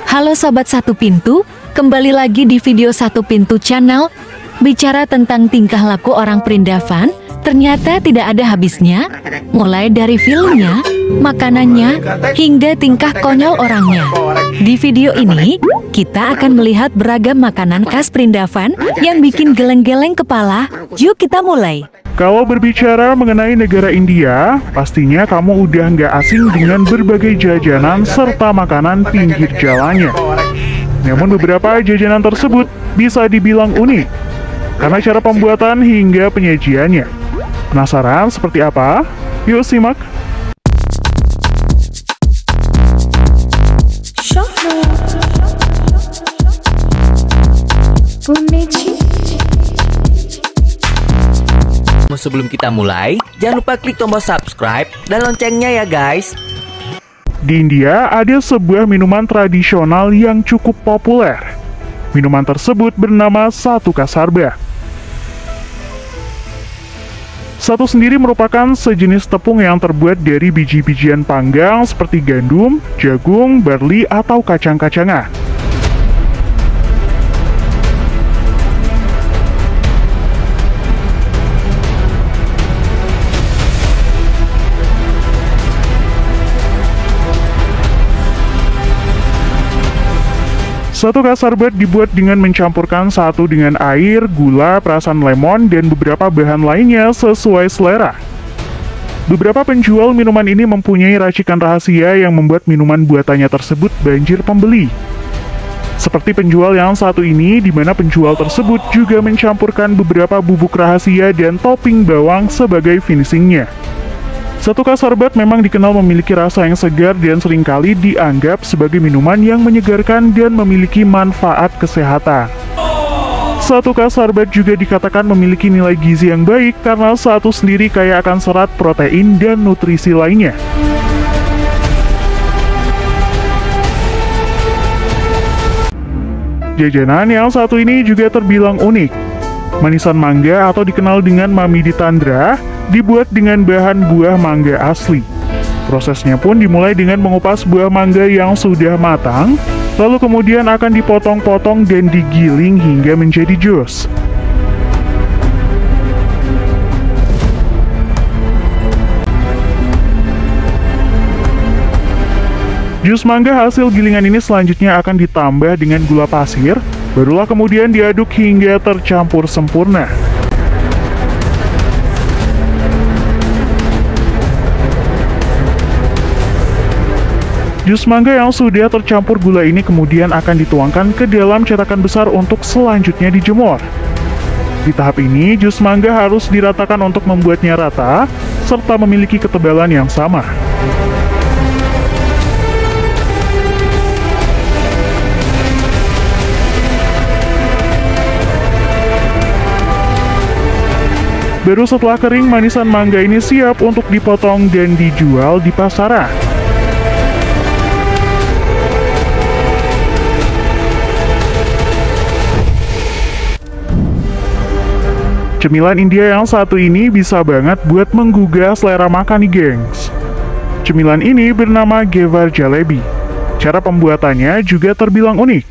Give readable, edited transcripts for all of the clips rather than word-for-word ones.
Halo Sobat Satu Pintu, kembali lagi di video Satu Pintu Channel. Bicara tentang tingkah laku orang Perindavan, ternyata tidak ada habisnya. Mulai dari filmnya, makanannya, hingga tingkah konyol orangnya. Di video ini, kita akan melihat beragam makanan khas Perindavan yang bikin geleng-geleng kepala. Yuk kita mulai. Kalau berbicara mengenai negara India, pastinya kamu udah nggak asing dengan berbagai jajanan serta makanan pinggir jalannya. Namun beberapa jajanan tersebut bisa dibilang unik, karena cara pembuatan hingga penyajiannya. Penasaran seperti apa? Yuk simak! Sebelum kita mulai, jangan lupa klik tombol subscribe dan loncengnya ya guys. Di India ada sebuah minuman tradisional yang cukup populer. Minuman tersebut bernama Satu Ka Sarbat. Satu sendiri merupakan sejenis tepung yang terbuat dari biji-bijian panggang seperti gandum, jagung, barli, atau kacang-kacangan. Satu Ka Sarbat dibuat dengan mencampurkan satu dengan air, gula, perasan lemon, dan beberapa bahan lainnya sesuai selera. Beberapa penjual minuman ini mempunyai racikan rahasia yang membuat minuman buatannya tersebut banjir pembeli. Seperti penjual yang satu ini, di mana penjual tersebut juga mencampurkan beberapa bubuk rahasia dan topping bawang sebagai finishingnya. Satu Ka Sarbat memang dikenal memiliki rasa yang segar dan seringkali dianggap sebagai minuman yang menyegarkan dan memiliki manfaat kesehatan. Satu Ka Sarbat juga dikatakan memiliki nilai gizi yang baik karena satu sendiri kaya akan serat, protein, dan nutrisi lainnya. Jajanan yang satu ini juga terbilang unik. Manisan mangga atau dikenal dengan Mami di Tandra dibuat dengan bahan buah mangga asli. Prosesnya pun dimulai dengan mengupas buah mangga yang sudah matang, lalu kemudian akan dipotong-potong dan digiling hingga menjadi jus. Jus mangga hasil gilingan ini selanjutnya akan ditambah dengan gula pasir, barulah kemudian diaduk hingga tercampur sempurna. Jus mangga yang sudah tercampur gula ini kemudian akan dituangkan ke dalam cetakan besar untuk selanjutnya dijemur. Di tahap ini, jus mangga harus diratakan untuk membuatnya rata, serta memiliki ketebalan yang sama. Baru setelah kering, manisan mangga ini siap untuk dipotong dan dijual di pasaran. Cemilan India yang satu ini bisa banget buat menggugah selera makan nih gengs. Cemilan ini bernama Gevar Jalebi. Cara pembuatannya juga terbilang unik.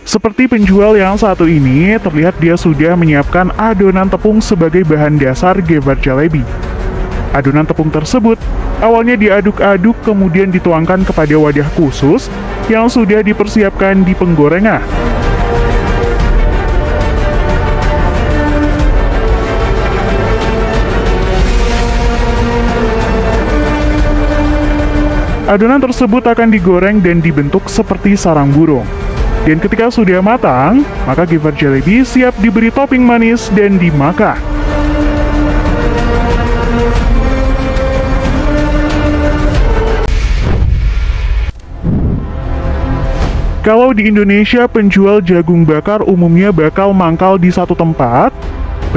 Seperti penjual yang satu ini, terlihat dia sudah menyiapkan adonan tepung sebagai bahan dasar Gevar Jalebi. Adonan tepung tersebut awalnya diaduk-aduk kemudian dituangkan kepada wadah khusus yang sudah dipersiapkan di penggorengan. Adonan tersebut akan digoreng dan dibentuk seperti sarang burung. Dan ketika sudah matang, maka Gevar Jalebi siap diberi topping manis dan dimakan. Kalau di Indonesia, penjual jagung bakar umumnya bakal mangkal di satu tempat.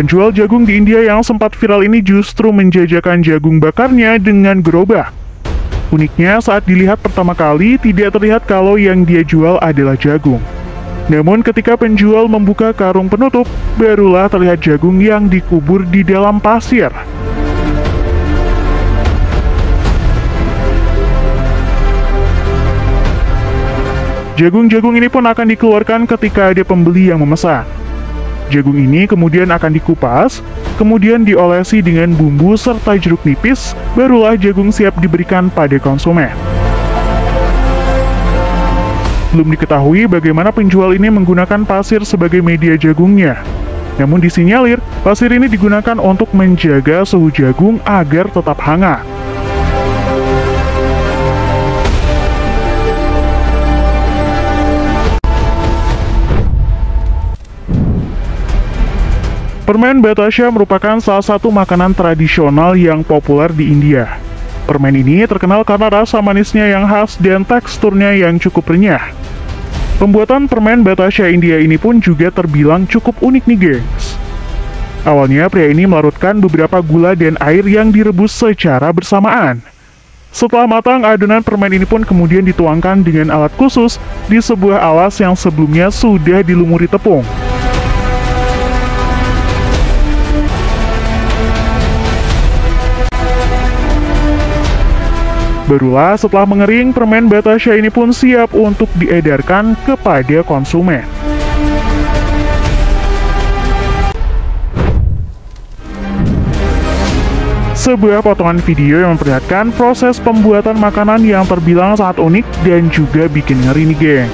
Penjual jagung di India yang sempat viral ini justru menjajakan jagung bakarnya dengan gerobak. Uniknya, saat dilihat pertama kali, tidak terlihat kalau yang dia jual adalah jagung. Namun ketika penjual membuka karung penutup, barulah terlihat jagung yang dikubur di dalam pasir. Jagung-jagung ini pun akan dikeluarkan ketika ada pembeli yang memesan. Jagung ini kemudian akan dikupas, kemudian diolesi dengan bumbu serta jeruk nipis, barulah jagung siap diberikan pada konsumen. Belum diketahui bagaimana penjual ini menggunakan pasir sebagai media jagungnya. Namun disinyalir, pasir ini digunakan untuk menjaga suhu jagung agar tetap hangat. Permen Batasya merupakan salah satu makanan tradisional yang populer di India. Permen ini terkenal karena rasa manisnya yang khas dan teksturnya yang cukup renyah. Pembuatan permen Batasya India ini pun juga terbilang cukup unik nih gengs. Awalnya pria ini melarutkan beberapa gula dan air yang direbus secara bersamaan. Setelah matang, adonan permen ini pun kemudian dituangkan dengan alat khusus di sebuah alas yang sebelumnya sudah dilumuri tepung. Barulah setelah mengering, permen Batasya ini pun siap untuk diedarkan kepada konsumen. Sebuah potongan video yang memperlihatkan proses pembuatan makanan yang terbilang sangat unik dan juga bikin ngeri nih geng.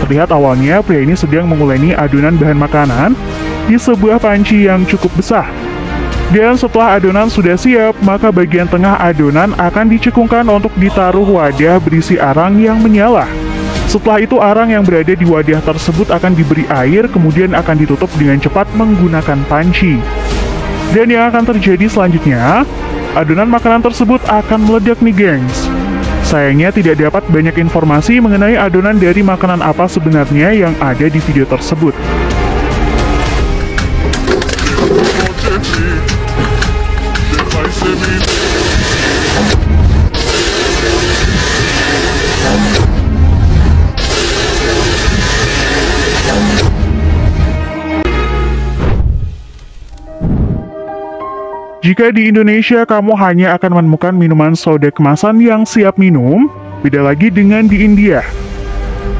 Terlihat awalnya pria ini sedang menguleni adonan bahan makanan di sebuah panci yang cukup besar. Dan setelah adonan sudah siap, maka bagian tengah adonan akan dicekungkan untuk ditaruh wadah berisi arang yang menyala. Setelah itu arang yang berada di wadah tersebut akan diberi air, kemudian akan ditutup dengan cepat menggunakan panci. Dan yang akan terjadi selanjutnya, adonan makanan tersebut akan meledak nih gengs. Sayangnya tidak dapat banyak informasi mengenai adonan dari makanan apa sebenarnya yang ada di video tersebut. Jika di Indonesia kamu hanya akan menemukan minuman soda kemasan yang siap minum, beda lagi dengan di India.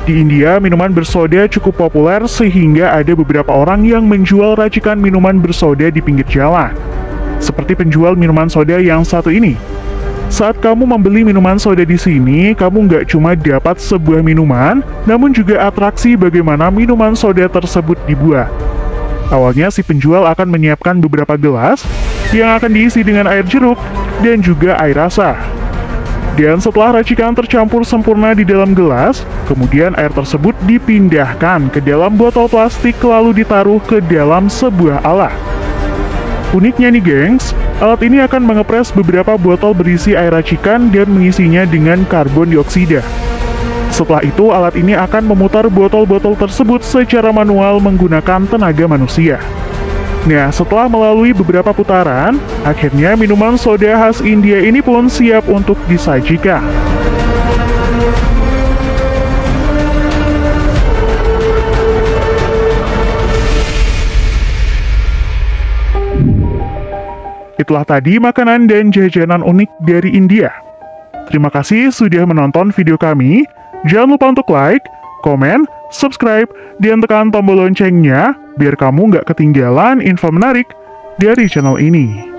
Di India, minuman bersoda cukup populer sehingga ada beberapa orang yang menjual racikan minuman bersoda di pinggir jalan. Seperti penjual minuman soda yang satu ini. Saat kamu membeli minuman soda di sini, kamu nggak cuma dapat sebuah minuman, namun juga atraksi bagaimana minuman soda tersebut dibuat. Awalnya si penjual akan menyiapkan beberapa gelas yang akan diisi dengan air jeruk dan juga air rasa. Dan setelah racikan tercampur sempurna di dalam gelas, kemudian air tersebut dipindahkan ke dalam botol plastik lalu ditaruh ke dalam sebuah alat. Uniknya nih gengs, alat ini akan mengepres beberapa botol berisi air racikan dan mengisinya dengan karbon dioksida. Setelah itu, alat ini akan memutar botol-botol tersebut secara manual menggunakan tenaga manusia. Nah, setelah melalui beberapa putaran, akhirnya minuman soda khas India ini pun siap untuk disajikan. Itulah tadi makanan dan jajanan unik dari India. Terima kasih sudah menonton video kami. Jangan lupa untuk like, komen, subscribe, dan tekan tombol loncengnya biar kamu nggak ketinggalan info menarik dari channel ini.